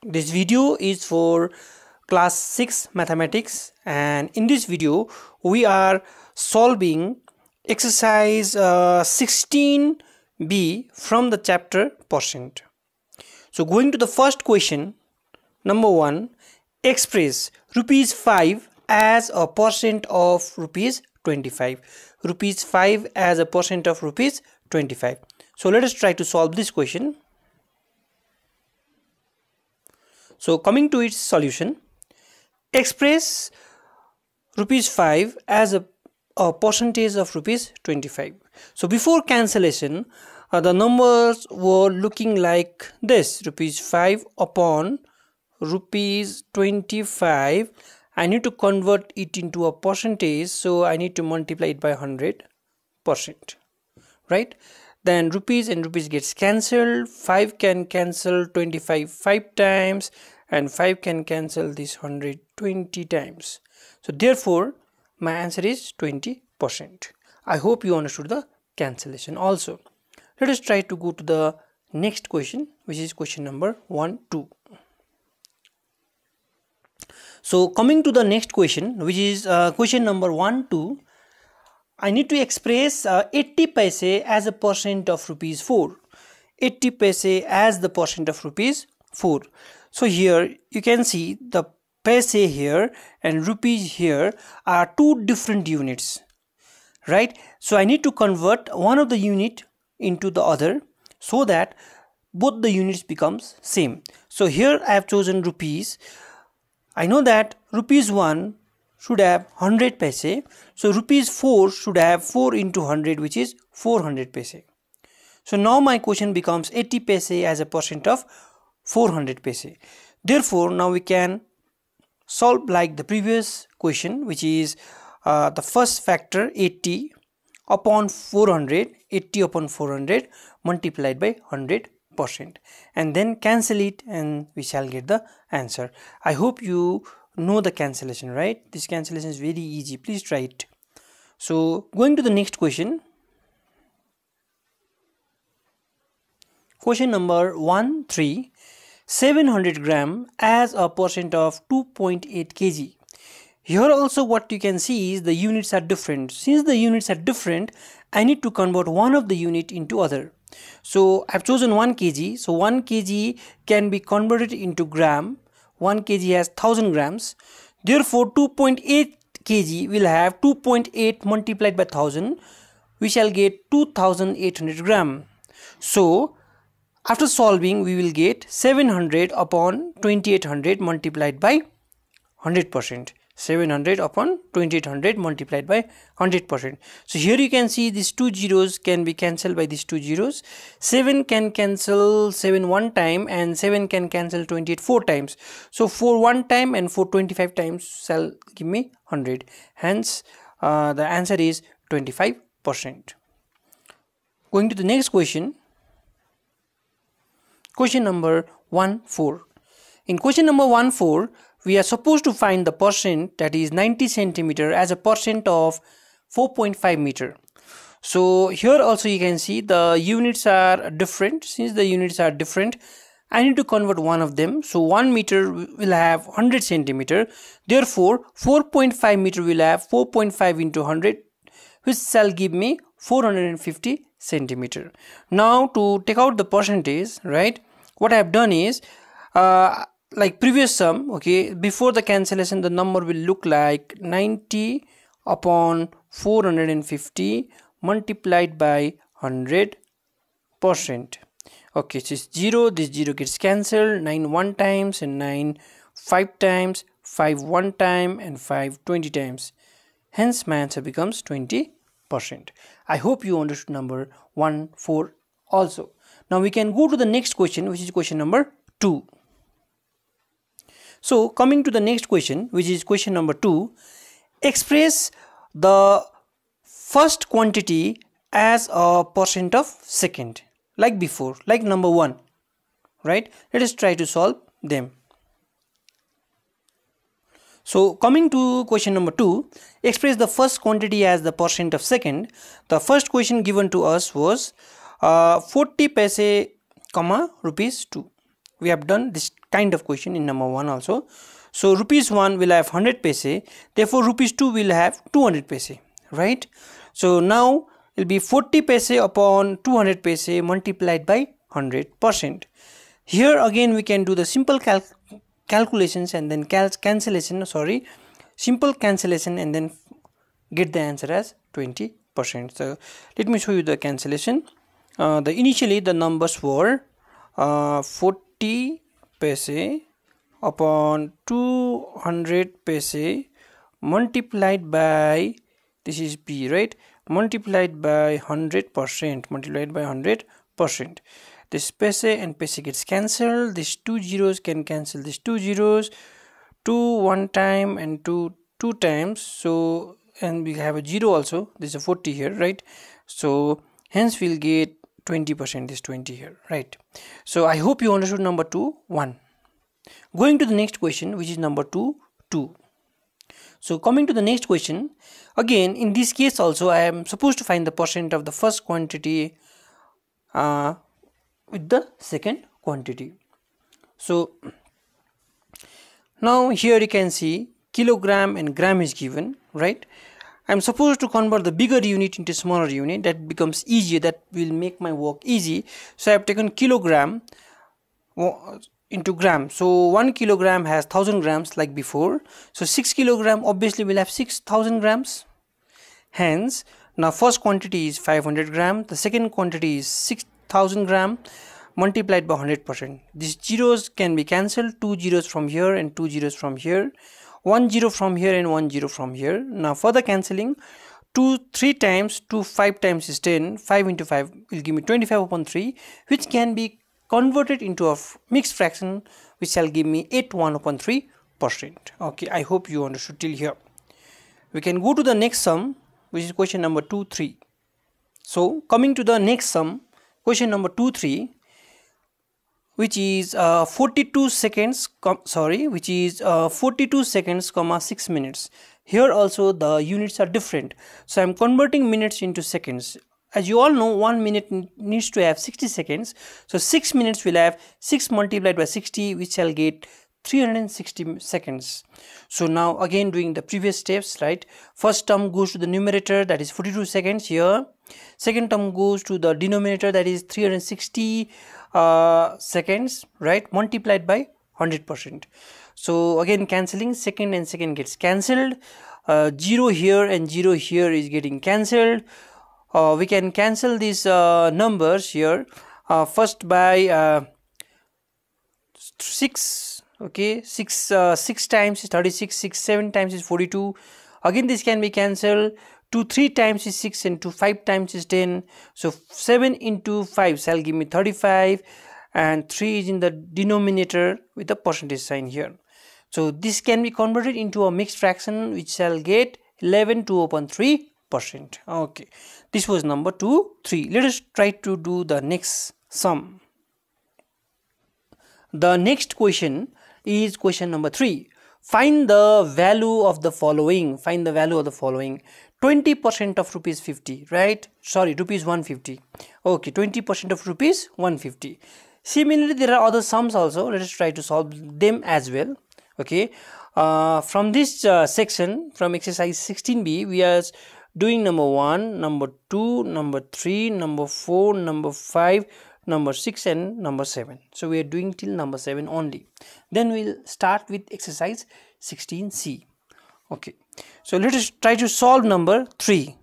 This video is for class 6 mathematics, and in this video we are solving exercise 16b from the chapter percent. So going to the first question, number 1, express rupees 5 as a percent of rupees 25. Rupees 5 as a percent of rupees 25. So let us try to solve this question. So coming to its solution, express rupees 5 as a percentage of rupees 25. So before cancellation, the numbers were looking like this: rupees 5 upon rupees 25. I need to convert it into a percentage, so I need to multiply it by 100%, right? Then rupees and rupees gets cancelled. 5 can cancel 25 5 times, and 5 can cancel this 120 times. So therefore my answer is 20%. I hope you understood the cancellation also. Let us try to go to the next question, which is question number 1, 2. So coming to the next question, which is question number 1, 2. I need to express 80 paise as a percent of rupees 4. 80 paise as the percent of rupees 4. So here you can see the paise here and rupees here are two different units, right? So I need to convert one of the unit into the other so that both the units becomes same. So here I have chosen rupees. I know that rupees 1 should have 100 paise, so rupees 4 should have 4 into 100, which is 400 paise. So now my question becomes 80 paise as a percent of 400 paise. Therefore now we can solve like the previous question, which is the first factor 80 upon 400, 80 upon 400 multiplied by 100%, and then cancel it and we shall get the answer. I hope you know the cancellation, right? This cancellation is very easy. Please try it. So going to the next question. Question number 1, 3. 700 gram as a percent of 2.8 kg. Here also what you can see is the units are different. Since the units are different, I need to convert one of the unit into other. So I've chosen 1 kg. So 1 kg can be converted into gram. 1 kg has 1000 grams. Therefore 2.8 kg will have 2.8 multiplied by 1000. We shall get 2800 gram. So after solving, we will get 700 upon 2800 multiplied by 100%. 700 upon 2800 multiplied by 100%. So here you can see these two zeros can be cancelled by these two zeros. 7 can cancel 7 one time, and 7 can cancel 28 4 times. So 4 one time and 4 25 times shall give me 100. Hence the answer is 25%. Going to the next question. Question number 1, 4. In question number 1, 4, we are supposed to find the percent, that is 90 centimeter, as a percent of 4.5 meter. So here also you can see the units are different. Since the units are different, I need to convert one of them. So 1 meter will have 100 centimeter. Therefore 4.5 meter will have 4.5 into 100, which shall give me 450 centimeter. Now to take out the percentage, right, what I have done is like previous sum, okay, before the cancellation the number will look like 90 upon 450 multiplied by 100%. Okay, so it's 0, this 0 gets cancelled, 9 one times and 9 5 times, 5 one time and 5 20 times. Hence my answer becomes 20%. I hope you understood number 1, 4 also. Now we can go to the next question, which is question number 2. So coming to the next question, which is question number 2, express the first quantity as a percent of second, like before, like number 1, right? Let us try to solve them. So coming to question number 2, express the first quantity as the percent of second. The first question given to us was 40 paise comma rupees 2. We have done this kind of question in number 1 also. So rupees 1 will have 100 paise, therefore rupees 2 will have 200 paise, right? So now it will be 40 paise upon 200 paise multiplied by 100%. Here again we can do the simple calculations and then cancellation, simple cancellation, and then get the answer as 20%. So let me show you the cancellation. Initially the numbers were 40 paise upon 200 paise multiplied by, this is P, right, multiplied by 100%, this paise and paise gets cancelled, these 2 zeros can cancel these 2 zeros, 2 one time and 2 two times, so, and we have a 0 also, there's a 40 here, right? So hence we'll get 20%, this 20 here, right? So I hope you understood number 2, 1. Going to the next question, which is number 2, 2. So coming to the next question, again in this case also I am supposed to find the percent of the first quantity with the second quantity. So now here you can see kilogram and gram is given, right? I am supposed to convert the bigger unit into smaller unit. That becomes easier, that will make my work easy. So I have taken kilogram into gram. So 1 kilogram has 1000 grams like before. So 6 kilogram obviously will have 6000 grams. Hence now first quantity is 500 gram, the second quantity is 6000 gram multiplied by 100%. These zeros can be cancelled, 2 zeros from here and 2 zeros from here, 1 0 from here and 1 0 from here. Now further cancelling, 2 3 times 2 5 times is 10, 5 into 5 will give me 25 upon 3, which can be converted into a mixed fraction, which shall give me 81 upon 3%. Okay, I hope you understood till here. We can go to the next sum, which is question number 2, 3. So coming to the next sum, question number 2, 3, which is 42 seconds, which is 42 seconds, 6 minutes. Here also the units are different. So I am converting minutes into seconds. As you all know, 1 minute needs to have 60 seconds. So 6 minutes will have 6 multiplied by 60, which shall get 360 seconds. So now again doing the previous steps, right? First term goes to the numerator, that is 42 seconds here. Second term goes to the denominator, that is 360 seconds, right, multiplied by 100%. So again cancelling, second and second gets cancelled, 0 here and 0 here is getting cancelled. We can cancel these numbers here, first by 6, okay, 6 times is 36, 6 7 times is 42. Again this can be cancelled, 2 3 times is 6 and 2 5 times is 10. So 7 into 5 shall give me 35, and 3 is in the denominator with a percentage sign here. So this can be converted into a mixed fraction, which shall get 11 2 upon 3%. Okay, this was number 2, 3. Let us try to do the next sum. The next question is question number 3. Find the value of the following. Find the value of the following. 20% of rupees 50, right? Sorry, rupees 150. Okay, 20% of rupees 150. Similarly, there are other sums also. Let us try to solve them as well. Okay, from this section, from exercise 16b, we are doing number 1, number 2, number 3, number 4, number 5, number 6 and number 7. So we are doing till number 7 only. Then we'll start with exercise 16c. Okay, so let us try to solve number 3.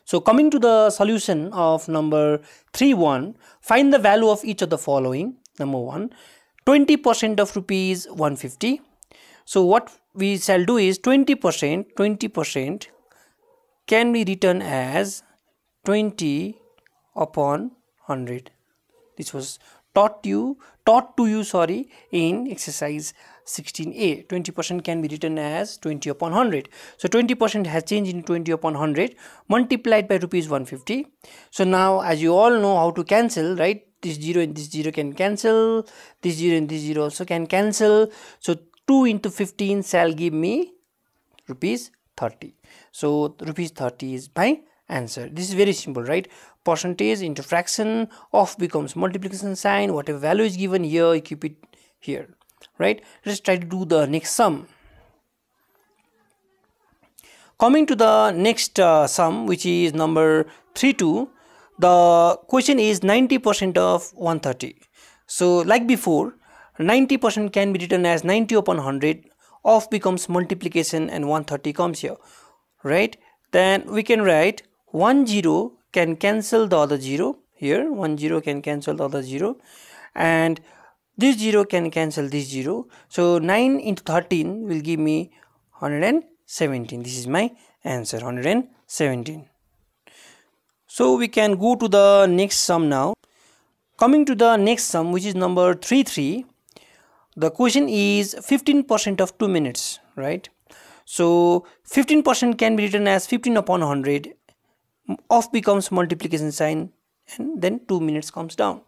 So coming to the solution of number 3.1, find the value of each of the following. Number 1, 20% of rupees 150. So what we shall do is 20% can be written as 20 upon 100. This was taught to you in exercise 16a. 20% can be written as 20 upon 100. So 20% has changed into 20 upon 100 multiplied by rupees 150. So now as you all know how to cancel, right? This 0 and this 0 can cancel, this 0 and this 0 also can cancel. So 2 into 15 shall give me rupees 30. So rupees 30 is my answer. This is very simple, right? percentage into fraction, of becomes multiplication sign, whatever value is given here you keep it here, right? Let's try to do the next sum. Coming to the next sum, which is number 32, the question is 90% of 130. So like before, 90% can be written as 90 upon 100, of becomes multiplication and 130 comes here, right? Then we can write 1 0 can cancel the other 0 here, 1 0 can cancel the other 0, and this 0 can cancel this 0. So 9 into 13 will give me 117. This is my answer, 117. So we can go to the next sum now. Coming to the next sum, which is number 33, the question is 15% of 2 minutes, right? So 15% can be written as 15 upon 100, of becomes multiplication sign, and then 2 minutes comes down.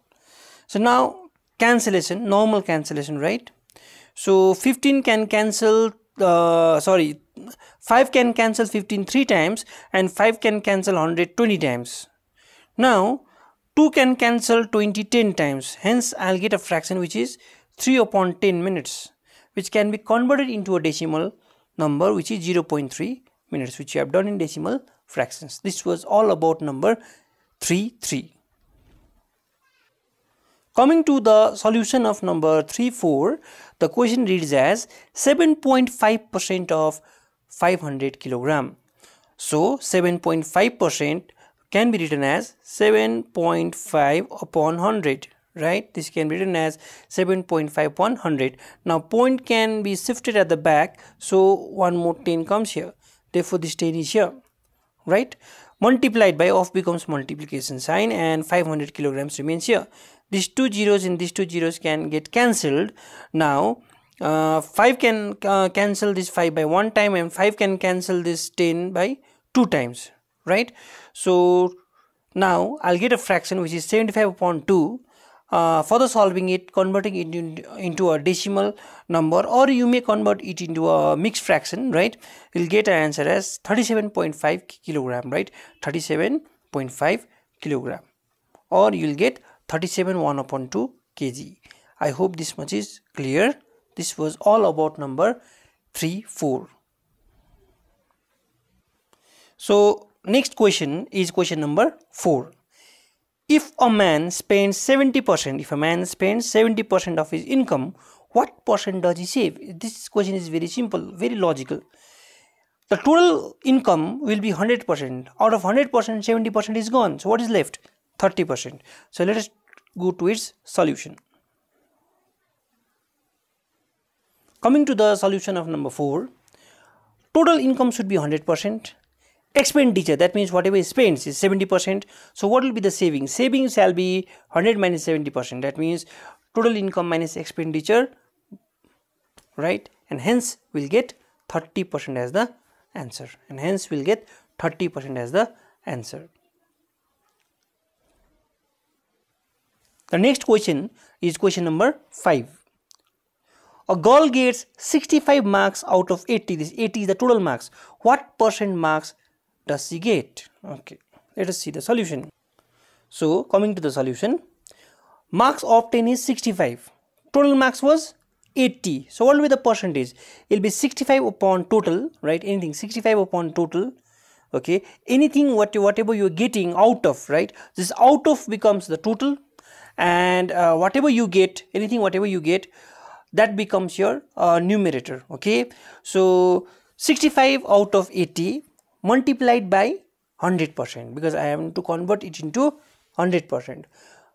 So now cancellation, normal cancellation, right? So 15 can cancel 5 can cancel 15 3 times, and 5 can cancel 100 20 times. Now 2 can cancel 20 10 times, hence I'll get a fraction which is 3 upon 10 minutes, which can be converted into a decimal number which is 0.3 minutes, which you have done in decimal fractions. This was all about number 33. Coming to the solution of number 34, the question reads as 7.5% of 500 kilogram. So 7.5% can be written as 7.5 upon 100, right? This can be written as 7.5 upon 100. Now point can be shifted at the back, so one more 10 comes here, therefore this 10 is here, right? Multiplied by, of becomes multiplication sign, and 500 kilograms remains here. These two zeros and these two zeros can get cancelled. Now 5 can cancel this 5 by 1 time, and 5 can cancel this 10 by 2 times, right? So now I'll get a fraction which is 75 upon 2. Further solving it, converting it into a decimal number, or you may convert it into a mixed fraction, right? You'll get an answer as 37.5 kilogram, right? 37.5 kilogram, or you'll get 37 upon 2 kg. I hope this much is clear. This was all about number 34. So next question is question number 4. If a man spends 70%, of his income, what percent does he save? This question is very simple, very logical. The total income will be 100%. Out of 100%, 70% is gone. So what is left? 30%. So let us go to its solution. Coming to the solution of number 4, total income should be 100%. Expenditure, that means whatever he spends, is 70%. So what will be the savings? Savings shall be 100 minus 70%. That means total income minus expenditure, right? And hence we'll get 30% as the answer. The next question is question number 5. A girl gets 65 marks out of 80. This 80 is the total marks. What percent marks does she get? Okay, let us see the solution. So coming to the solution, marks of 10 is 65. Total marks was 80. So what will be the percentage? It will be 65 upon total, right? Anything 65 upon total. Okay, anything whatever you are getting out of, right? This out of becomes the total, and whatever you get, that becomes your numerator. Okay, so 65 out of 80 multiplied by 100%, because I have to convert it into 100%.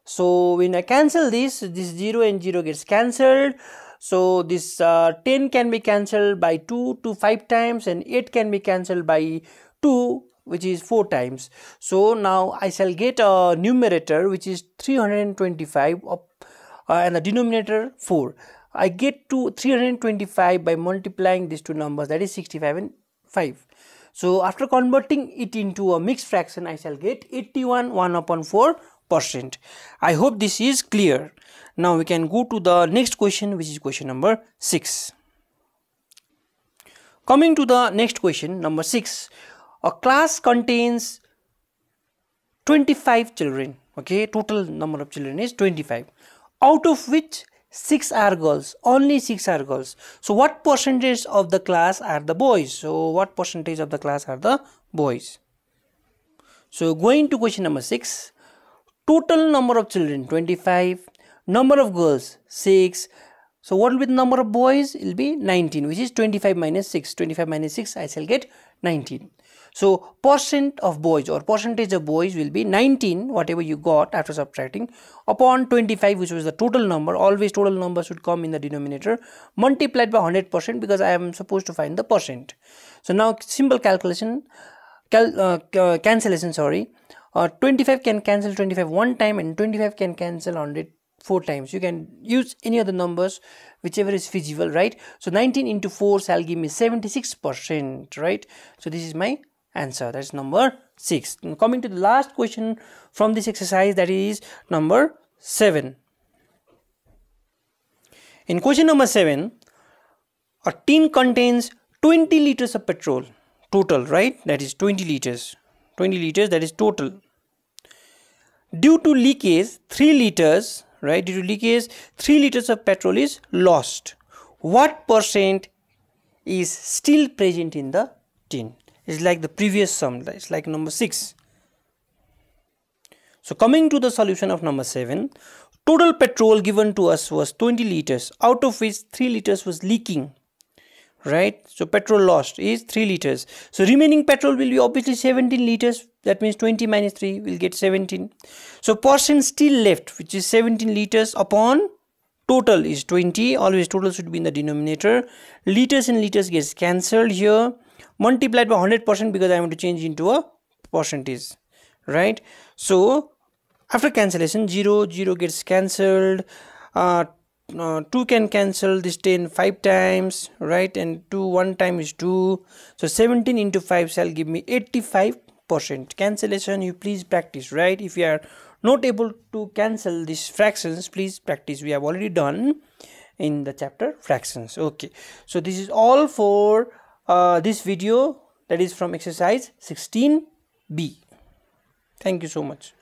So when I cancel this 0 and 0 gets cancelled. So this 10 can be cancelled by 2 to 5 times, and 8 can be cancelled by 2, which is 4 times. So now I shall get a numerator which is 325 and the denominator 4. I get to 325 by multiplying these two numbers, that is 65 and 5. So after converting it into a mixed fraction, I shall get 81 1/4%. I hope this is clear. Now we can go to the next question, which is question number 6. Coming to the next question, number 6. A class contains 25 children. Okay, total number of children is 25, out of which 6 are girls, only 6 are girls. So what percentage of the class are the boys? So what percentage of the class are the boys? So going to question number 6, total number of children 25, number of girls 6. So what will be the number of boys? It will be 19, which is 25 minus 6. 25 minus 6, I shall get 19. So percent of boys or percentage of boys will be 19, whatever you got after subtracting, upon 25, which was the total number. Always total number should come in the denominator, multiplied by 100%, because I am supposed to find the percent. So now simple calculation, cancellation, sorry. 25 can cancel 25 one time, and 25 can cancel 100 4 times. You can use any other numbers, whichever is feasible, right? So 19 into 4 shall give me 76%, right? So this is my answer. That's number 6. Now coming to the last question from this exercise, that is number 7. In question number 7, a tin contains 20 liters of petrol total, right? That is 20 liters. 20 liters, that is total. Due to leakage, 3 liters, right? Due to leakage, 3 liters of petrol is lost. What percent is still present in the tin? It's like the previous sum. It's like number 6. So coming to the solution of number 7, total petrol given to us was 20 liters, out of which 3 liters was leaking, right? So petrol lost is 3 liters. So remaining petrol will be obviously 17 liters. That means 20 minus 3 will get 17. So percent still left, which is 17 liters upon total is 20. Always total should be in the denominator. Liters and liters gets cancelled here, multiplied by 100%, because I want to change into a percentage, right? So after cancellation, 0 gets cancelled. 2 can cancel this 10 5 times, right? And 2 1 time is 2. So 17 into 5 shall give me 85%. Cancellation you please practice, right? If you are not able to cancel these fractions, please practice. We have already done in the chapter fractions. Okay, so this is all for this video, that is from exercise 16b. Thank you so much.